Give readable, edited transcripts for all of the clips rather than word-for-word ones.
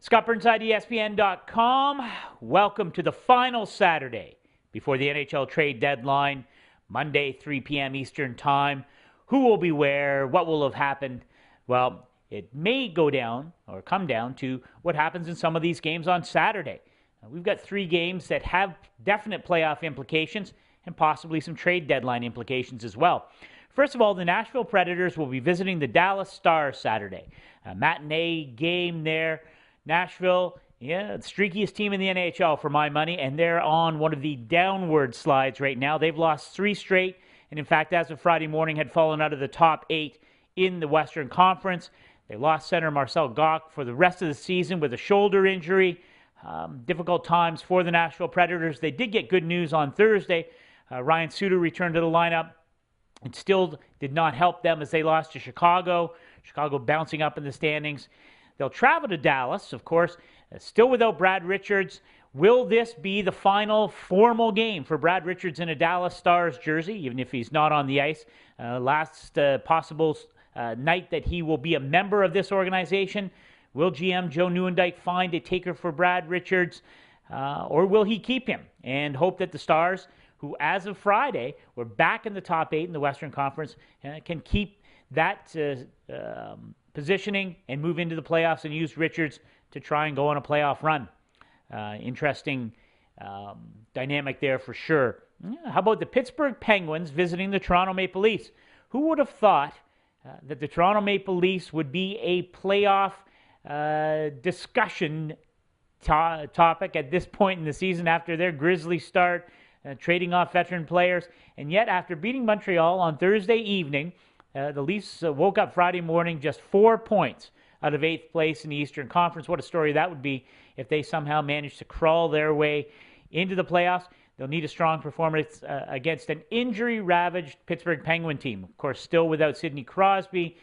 Scott Burnside, ESPN.com. Welcome to the final Saturday before the NHL trade deadline, Monday, 3 p.m. Eastern Time. Who will be where? What will have happened? Well, it may go down or come down to what happens in some of these games on Saturday. We've got 3 games that have definite playoff implications and possibly some trade deadline implications as well. First of all, the Nashville Predators will be visiting the Dallas Stars Saturday. A matinee game there. Nashville, the streakiest team in the NHL for my money, and they're on one of the downward slides right now. They've lost 3 straight, and in fact, as of Friday morning, had fallen out of the top 8 in the Western Conference. They lost center Marcel Goc for the rest of the season with a shoulder injury. Difficult times for the Nashville Predators. They did get good news on Thursday. Ryan Suter returned to the lineup. It still did not help them as they lost to Chicago. Chicago bouncing up in the standings. They'll travel to Dallas, of course, still without Brad Richards. Will this be the final formal game for Brad Richards in a Dallas Stars jersey, even if he's not on the ice? Last possible night that he will be a member of this organization. Will GM Joe Nieuwendyk find a taker for Brad Richards, or will he keep him and hope that the Stars, who as of Friday were back in the top 8 in the Western Conference, can keep that positioning and move into the playoffs and use Richards to try and go on a playoff run. Interesting dynamic there for sure. How about the Pittsburgh Penguins visiting the Toronto Maple Leafs? Who would have thought that the Toronto Maple Leafs would be a playoff discussion topic at this point in the season after their grisly start, trading off veteran players? And yet, after beating Montreal on Thursday evening, the Leafs woke up Friday morning just 4 points out of 8th place in the Eastern Conference. What a story that would be if they somehow managed to crawl their way into the playoffs. They'll need a strong performance against an injury-ravaged Pittsburgh Penguin team. Of course, still without Sidney Crosby.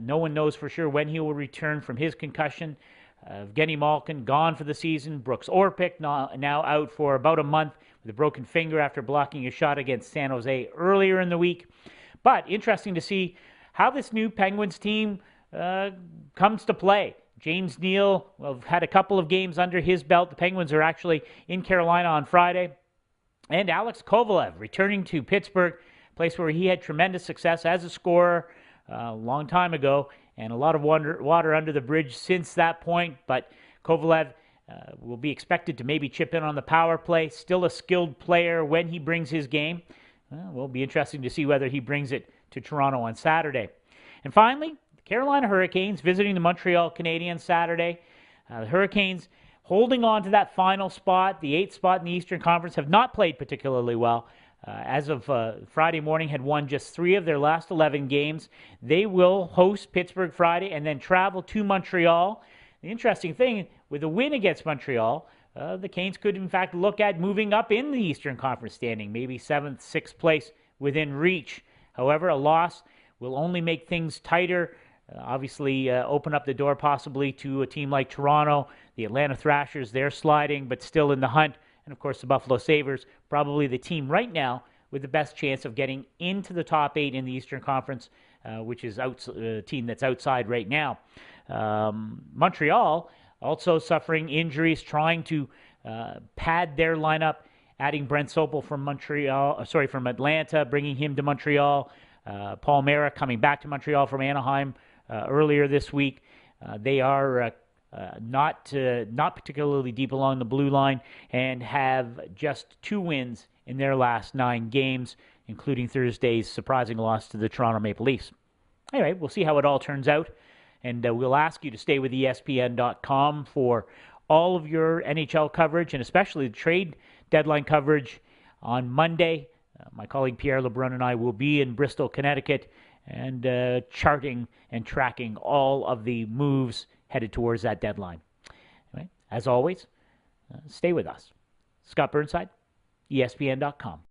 No one knows for sure when he will return from his concussion. Evgeny Malkin gone for the season. Brooks Orpik now out for about a month with a broken finger after blocking a shot against San Jose earlier in the week. But interesting to see how this new Penguins team comes to play. James Neal had a couple of games under his belt. The Penguins are actually in Carolina on Friday. And Alex Kovalev returning to Pittsburgh, a place where he had tremendous success as a scorer a long time ago, and a lot of water under the bridge since that point. But Kovalev will be expected to maybe chip in on the power play. Still a skilled player when he brings his game. Will be interesting to see whether he brings it to Toronto on Saturday. And finally, the Carolina Hurricanes visiting the Montreal Canadiens Saturday. The Hurricanes holding on to that final spot, the 8th spot in the Eastern Conference, have not played particularly well. As of Friday morning, had won just 3 of their last 11 games. They will host Pittsburgh Friday and then travel to Montreal. The interesting thing, with a win against Montreal, the Canes could, in fact, look at moving up in the Eastern Conference standing, maybe 7th, 6th place within reach. However, a loss will only make things tighter, obviously open up the door possibly to a team like Toronto. The Atlanta Thrashers, they're sliding, but still in the hunt. And, of course, the Buffalo Sabres, probably the team right now with the best chance of getting into the top 8 in the Eastern Conference, which is a team that's outside right now. Montreal also suffering injuries, trying to pad their lineup, adding Brent Sopel from Atlanta, bringing him to Montreal. Paul Mara coming back to Montreal from Anaheim earlier this week. They are not particularly deep along the blue line and have just 2 wins in their last 9 games, including Thursday's surprising loss to the Toronto Maple Leafs. Anyway, we'll see how it all turns out. And we'll ask you to stay with ESPN.com for all of your NHL coverage, and especially the trade deadline coverage on Monday. My colleague Pierre LeBrun and I will be in Bristol, Connecticut, and charting and tracking all of the moves headed towards that deadline. Anyway, as always, stay with us. Scott Burnside, ESPN.com.